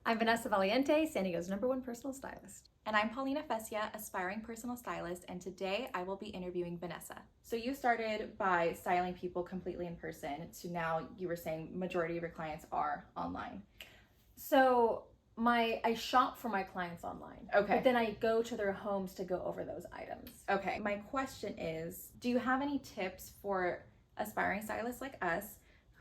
I'm Vanessa Valiente, San Diego's #1 personal stylist. And I'm Paulina Fesia, aspiring personal stylist, and today I will be interviewing Vanessa. So you started by styling people completely in person to now you were saying majority of your clients are online. So I shop for my clients online. Okay. But then I go to their homes to go over those items. Okay. My question is, do you have any tips for aspiring stylists like us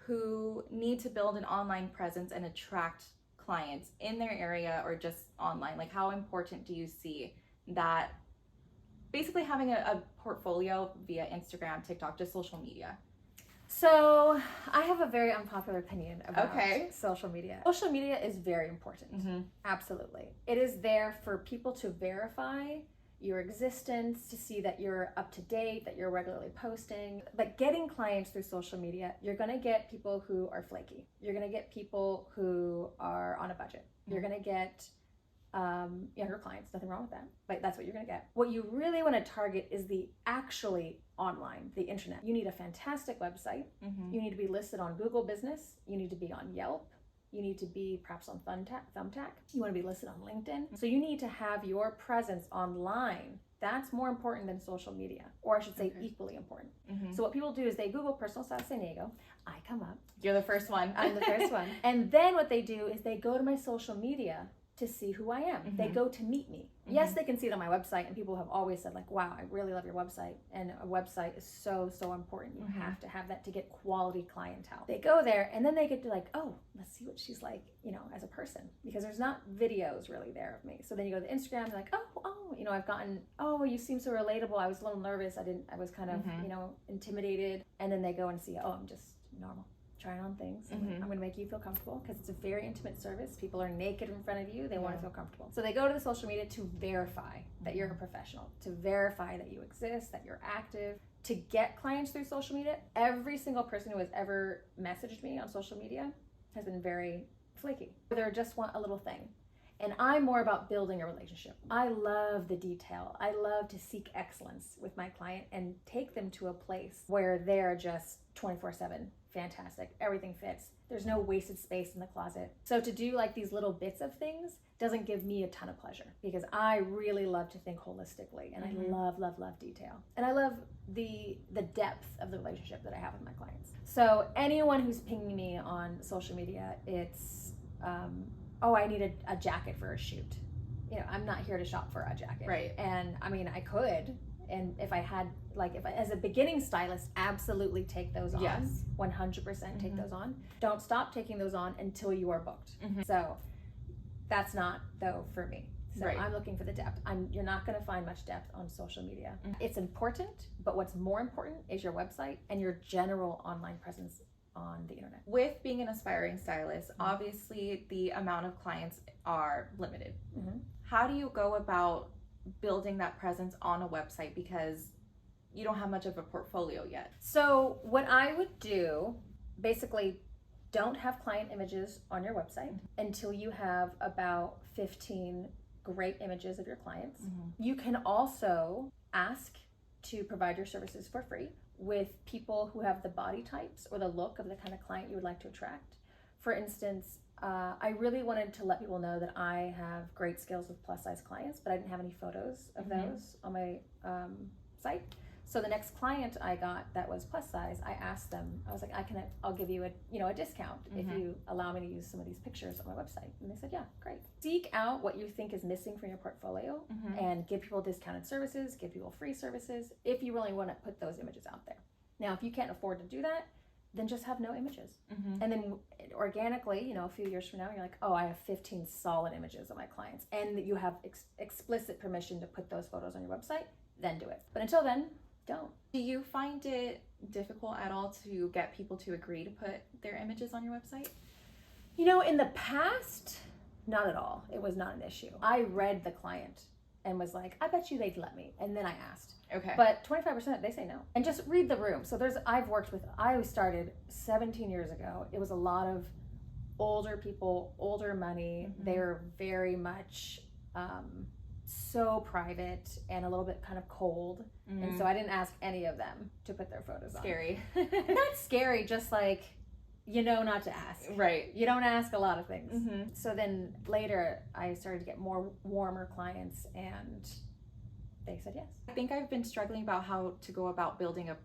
who need to build an online presence and attract clients in their area or just online? Like, how important do you see that basically having a portfolio via Instagram, TikTok, just social media? So I have a very unpopular opinion about Okay. social media. Social media is very important. Mm-hmm. Absolutely. It is there for people to verify your existence, to see that you're up to date, that you're regularly posting. But getting clients through social media, you're going to get people who are flaky. You're going to get people who are on a budget. You're going to get younger clients, nothing wrong with that, but that's what you're going to get. What you really want to target is the actually online, the internet. You need a fantastic website. Mm-hmm. You need to be listed on Google Business. You need to be on Yelp. You need to be perhaps on Thumbtack. You want to be listed on LinkedIn. So you need to have your presence online. That's more important than social media, or I should say equally important. Mm-hmm. So what people do is they Google personal stylist San Diego. I come up. You're the first one. I'm the first one. And then what they do is they go to my social media to see who I am. Mm-hmm. They go to meet me. Mm-hmm. Yes, they can see it on my website, and people have always said like, wow, I really love your website. And a website is so important. You mm-hmm. have to have that to get quality clientele. They go there and then they get to like, oh, let's see what she's like, as a person, because there's not videos really there of me. So then you go to Instagram, they're like, oh, I've gotten, oh, you seem so relatable. I was a little nervous. I was kind of, mm-hmm. Intimidated. And then they go and see, oh, I'm just normal. Trying on things. Mm-hmm. I'm going to make you feel comfortable because it's a very intimate service. People are naked in front of you. They want to feel comfortable. So they go to the social media to verify that you're a professional, to verify that you exist, that you're active, to get clients through social media. Every single person who has ever messaged me on social media has been very flaky. They just want a little thing. And I'm more about building a relationship. I love the detail. I love to seek excellence with my client and take them to a place where they're just 24/7. Fantastic. Everything fits. There's no wasted space in the closet. So to do like these little bits of things doesn't give me a ton of pleasure, because I really love to think holistically, and mm-hmm. I love detail. And I love the depth of the relationship that I have with my clients. So anyone who's pinging me on social media, it's, oh, I need a jacket for a shoot. I'm not here to shop for a jacket. Right. And I mean, I could. And if I had, as a beginning stylist, absolutely take those on. Yes. 100% take mm-hmm. those on. Don't stop taking those on until you are booked. Mm-hmm. So that's not, though, for me. So right. I'm looking for the depth. You're not going to find much depth on social media. Mm-hmm. It's important, but what's more important is your website and your general online presence on the internet. With being an aspiring stylist, mm-hmm. obviously the amount of clients are limited. Mm-hmm. How do you go about building that presence on a website, because you don't have much of a portfolio yet? So what I would do, basically, don't have client images on your website mm-hmm. until you have about 15 great images of your clients. Mm-hmm. You can also ask to provide your services for free with people who have the body types or the look of the kind of client you would like to attract. For instance, I really wanted to let people know that I have great skills with plus size clients, but I didn't have any photos of mm-hmm. those on my site. So the next client I got that was plus size, I asked them, I was like, I'll give you a discount mm-hmm. if you allow me to use some of these pictures on my website. And they said, yeah, great. Seek out what you think is missing from your portfolio mm-hmm. and give people discounted services, give people free services, if you really want to put those images out there. Now, if you can't afford to do that, then just have no images. Mm-hmm. And then organically, a few years from now, you're like, oh, I have 15 solid images of my clients, and that you have explicit permission to put those photos on your website, then do it. But until then, don't. Do you find it difficult at all to get people to agree to put their images on your website? In the past, not at all. It was not an issue. I read the client and was like, I bet you they'd let me. And then I asked. Okay. But 25%, they say no. And just read the room. So I started 17 years ago. It was a lot of older people, older money. Mm-hmm. They're very much so private and a little bit kind of cold. Mm-hmm. And so I didn't ask any of them to put their photos on. Scary. Not scary, just like, you know not to ask. Right. You don't ask a lot of things. Mm-hmm. So then later I started to get more warmer clients and they said yes. I think I've been struggling about how to go about building a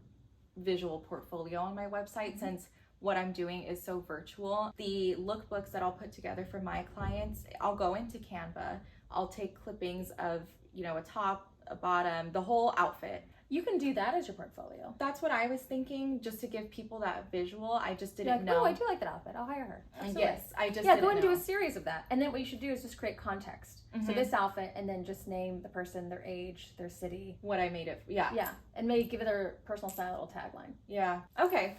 visual portfolio on my website since what I'm doing is so virtual. The lookbooks that I'll put together for my clients, I'll go into Canva. I'll take clippings of, you know, a top, a bottom, the whole outfit. You can do that as your portfolio. That's what I was thinking, just to give people that visual. I just didn't know. Oh, I do like that outfit. I'll hire her. Absolutely. Yes, I just go didn't and do know. a series of that. And then what you should do is just create context. So this outfit, and then just name the person, their age, their city. What I made it. Yeah. Yeah. And maybe give it their personal style little tagline. Yeah. Okay.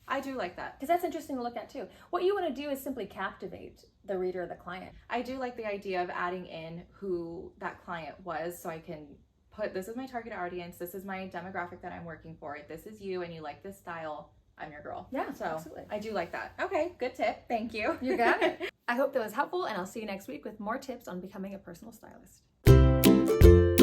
I do like that. Because that's interesting to look at too. What you want to do is simply captivate the reader or the client. I do like the idea of adding in who that client was, so I can put, this is my target audience, this is my demographic that I'm working for, this is you and you like this style, I'm your girl. Yeah, so absolutely. I do like that. Okay, good tip. Thank you. You got it. I hope that was helpful, and I'll see you next week with more tips on becoming a personal stylist.